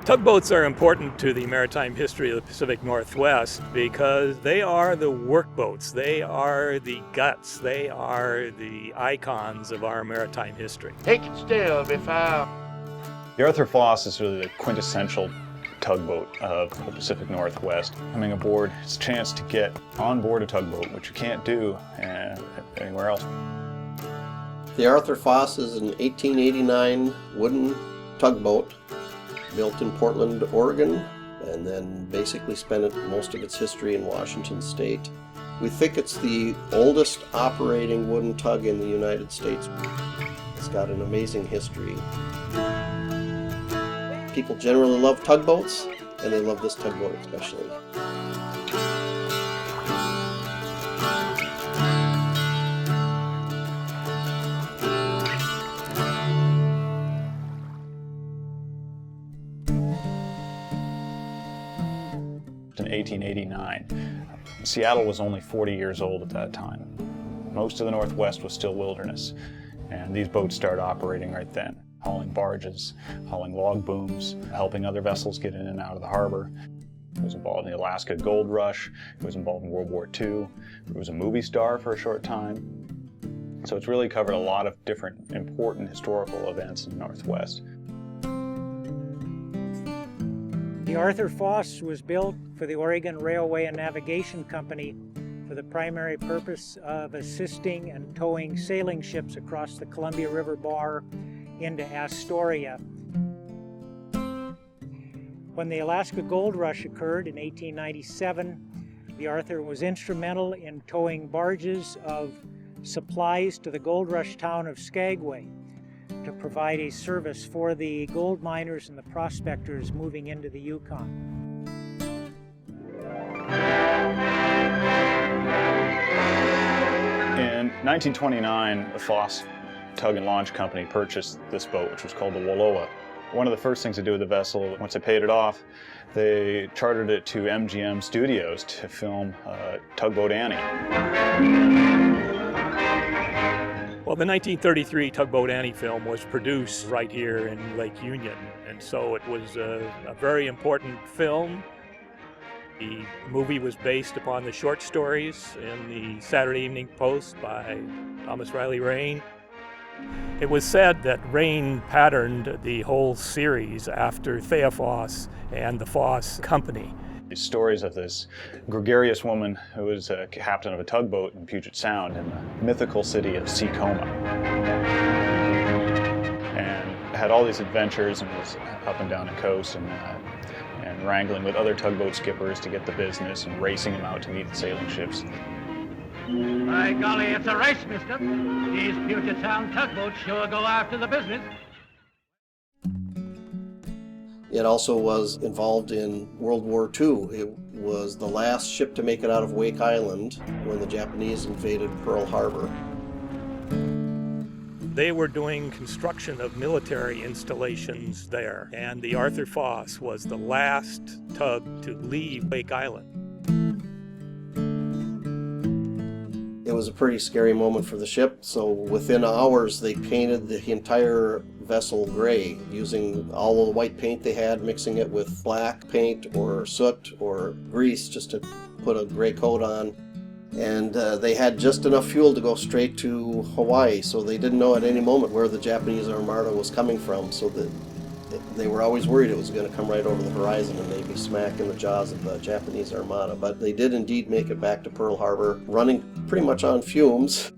Tugboats are important to the maritime history of the Pacific Northwest because they are the workboats, they are the guts, they are the icons of our maritime history. Take it still, be found. The Arthur Foss is really the quintessential tugboat of the Pacific Northwest. Coming aboard, it's a chance to get on board a tugboat, which you can't do anywhere else. The Arthur Foss is an 1889 wooden tugboat built in Portland, Oregon, and then basically spent most of its history in Washington State. We think it's the oldest operating wooden tug in the United States. It's got an amazing history. People generally love tugboats, and they love this tugboat especially. In 1889. Seattle was only 40 years old at that time. Most of the Northwest was still wilderness, and these boats started operating right then, hauling barges, hauling log booms, helping other vessels get in and out of the harbor. It was involved in the Alaska Gold Rush, it was involved in World War II, it was a movie star for a short time. So it's really covered a lot of different important historical events in the Northwest. The Arthur Foss was built for the Oregon Railway and Navigation Company for the primary purpose of assisting and towing sailing ships across the Columbia River Bar into Astoria. When the Alaska Gold Rush occurred in 1897, the Arthur was instrumental in towing barges of supplies to the Gold Rush town of Skagway to provide a service for the gold miners and the prospectors moving into the Yukon. In 1929, the Foss Tug and Launch Company purchased this boat, which was called the Wallowa. One of the first things to do with the vessel, once they paid it off, they chartered it to MGM Studios to film Tugboat Annie. Well, the 1933 Tugboat Annie film was produced right here in Lake Union, and so it was a very important film. The movie was based upon the short stories in the Saturday Evening Post by Thomas Riley Raine. It was said that Raine patterned the whole series after Thea Foss and the Foss Company. These stories of this gregarious woman who was a captain of a tugboat in Puget Sound in the mythical city of Seacoma, and had all these adventures and was up and down the coast and wrangling with other tugboat skippers to get the business and racing them out to meet the sailing ships. By golly, it's a race, mister. These Puget Sound tugboats sure go after the business. It also was involved in World War II. It was the last ship to make it out of Wake Island when the Japanese invaded Pearl Harbor. They were doing construction of military installations there, and the Arthur Foss was the last tug to leave Wake Island. It was a pretty scary moment for the ship, so within hours they painted the entire vessel gray using all of the white paint they had, mixing it with black paint or soot or grease just to put a gray coat on. And they had just enough fuel to go straight to Hawaii, so they didn't know at any moment where the Japanese Armada was coming from, so that they were always worried it was going to come right over the horizon and they'd be smack in the jaws of the Japanese Armada. But they did indeed make it back to Pearl Harbor, running pretty much on fumes.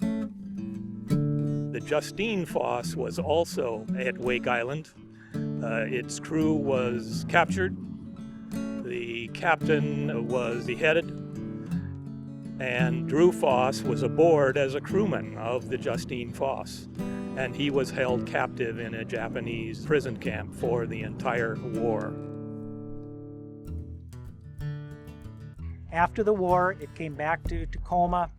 The Justine Foss was also at Wake Island. Its crew was captured. The captain was beheaded. And Drew Foss was aboard as a crewman of the Justine Foss. And he was held captive in a Japanese prison camp for the entire war. After the war, it came back to Tacoma.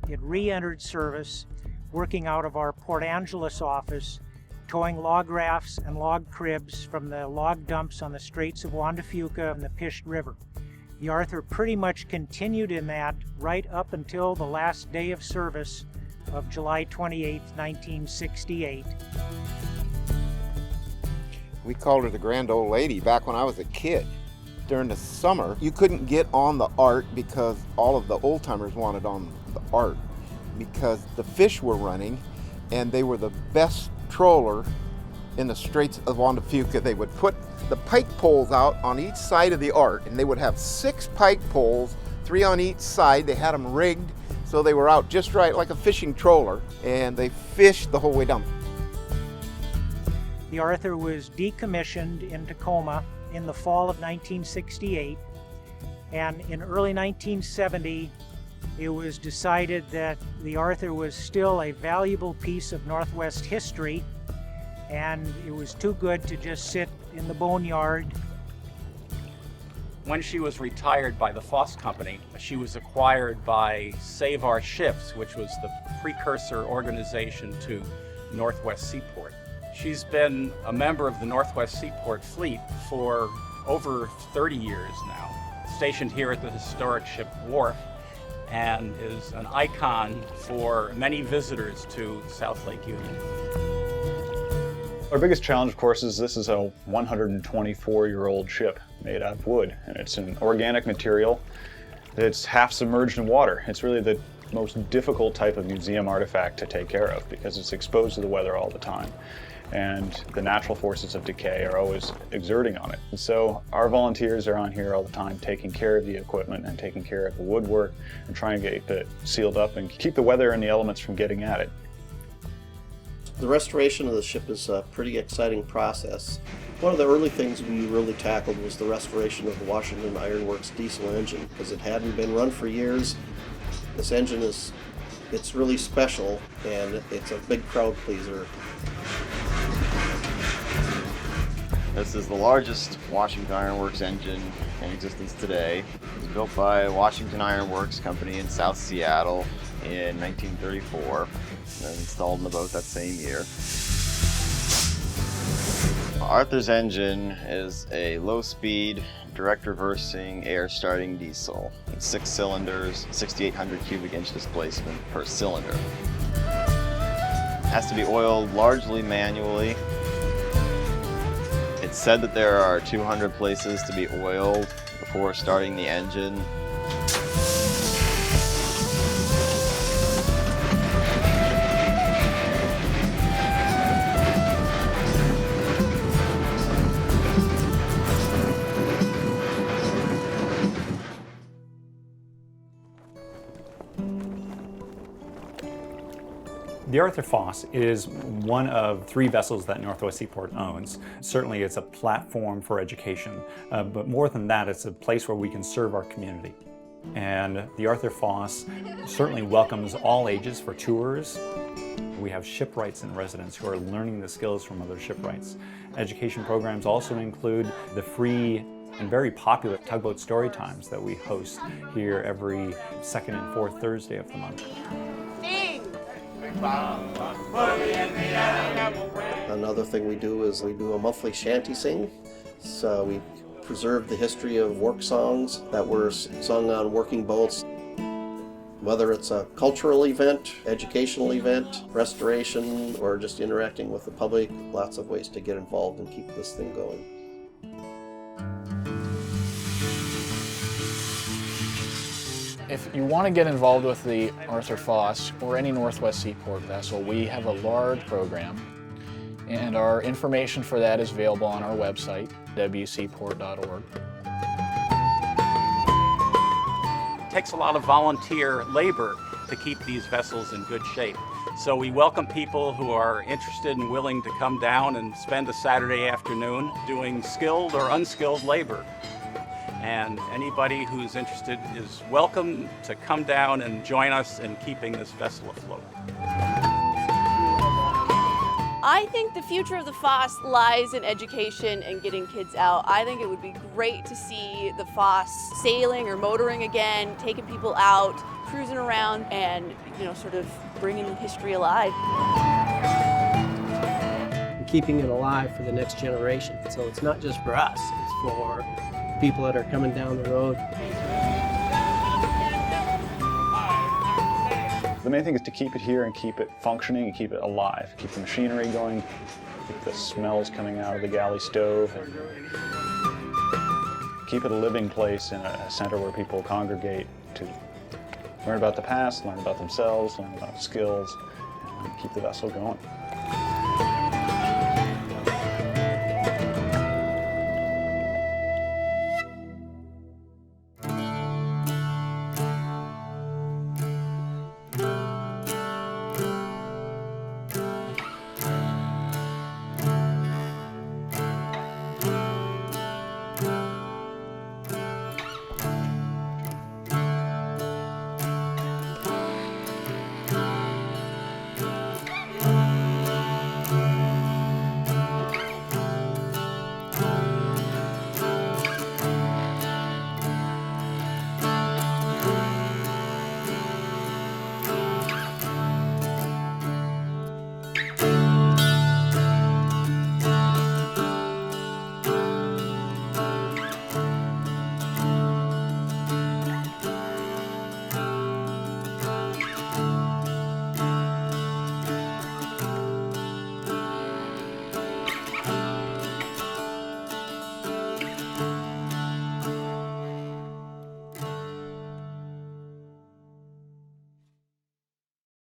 It re-entered service, working out of our Port Angeles office towing log rafts and log cribs from the log dumps on the Straits of Juan de Fuca and the Pisht River. The Arthur pretty much continued in that right up until the last day of service of July 28, 1968. We called her the Grand Old Lady back when I was a kid. During the summer, you couldn't get on the Art because all of the old-timers wanted on the Art because the fish were running and they were the best trawler in the Straits of Juan de Fuca. They would put the pike poles out on each side of the Art, and they would have 6 pike poles, 3 on each side. They had them rigged so they were out just right like a fishing trawler, and they fished the whole way down. The Arthur was decommissioned in Tacoma in the fall of 1968, and in early 1970 it was decided that the Arthur was still a valuable piece of Northwest history, and it was too good to just sit in the boneyard. When she was retired by the Foss Company, she was acquired by Save Our Ships, which was the precursor organization to Northwest Seaport. She's been a member of the Northwest Seaport fleet for over 30 years now, stationed here at the historic ship wharf, and is an icon for many visitors to South Lake Union. Our biggest challenge, of course, is this is a 124-year-old ship made out of wood, and it's an organic material that's half submerged in water. It's really the most difficult type of museum artifact to take care of because it's exposed to the weather all the time, and the natural forces of decay are always exerting on it. And so our volunteers are on here all the time taking care of the equipment and taking care of the woodwork and trying to get it sealed up and keep the weather and the elements from getting at it. The restoration of the ship is a pretty exciting process. One of the early things we really tackled was the restoration of the Washington Ironworks diesel engine because it hadn't been run for years. This engine it's really special and it's a big crowd pleaser. This is the largest Washington Ironworks engine in existence today. It was built by Washington Ironworks Company in South Seattle in 1934 and installed in the boat that same year. Arthur's engine is a low-speed, direct reversing, air-starting diesel. It's 6 cylinders, 6,800 cubic inch displacement per cylinder. It has to be oiled largely manually. It's said that there are 200 places to be oiled before starting the engine. The Arthur Foss is one of 3 vessels that Northwest Seaport owns. Certainly it's a platform for education, but more than that, it's a place where we can serve our community. And the Arthur Foss certainly welcomes all ages for tours. We have shipwrights in residence who are learning the skills from other shipwrights. Education programs also include the free and very popular tugboat story times that we host here every 2nd and 4th Thursday of the month. Another thing we do is we do a monthly shanty sing. So we preserve the history of work songs that were sung on working boats. Whether it's a cultural event, educational event, restoration, or just interacting with the public, lots of ways to get involved and keep this thing going. If you want to get involved with the Arthur Foss or any Northwest Seaport vessel, we have a large program, and our information for that is available on our website, www.seaport.org. It takes a lot of volunteer labor to keep these vessels in good shape. So we welcome people who are interested and willing to come down and spend a Saturday afternoon doing skilled or unskilled labor. And anybody who's interested is welcome to come down and join us in keeping this vessel afloat. I think the future of the Foss lies in education and getting kids out. I think it would be great to see the Foss sailing or motoring again, taking people out, cruising around, and sort of bringing history alive. and keeping it alive for the next generation. So it's not just for us, it's for people that are coming down the road. The main thing is to keep it here and keep it functioning and keep it alive. Keep the machinery going, keep the smells coming out of the galley stove, and keep it a living place in a center where people congregate to learn about the past, learn about themselves, learn about skills, and keep the vessel going.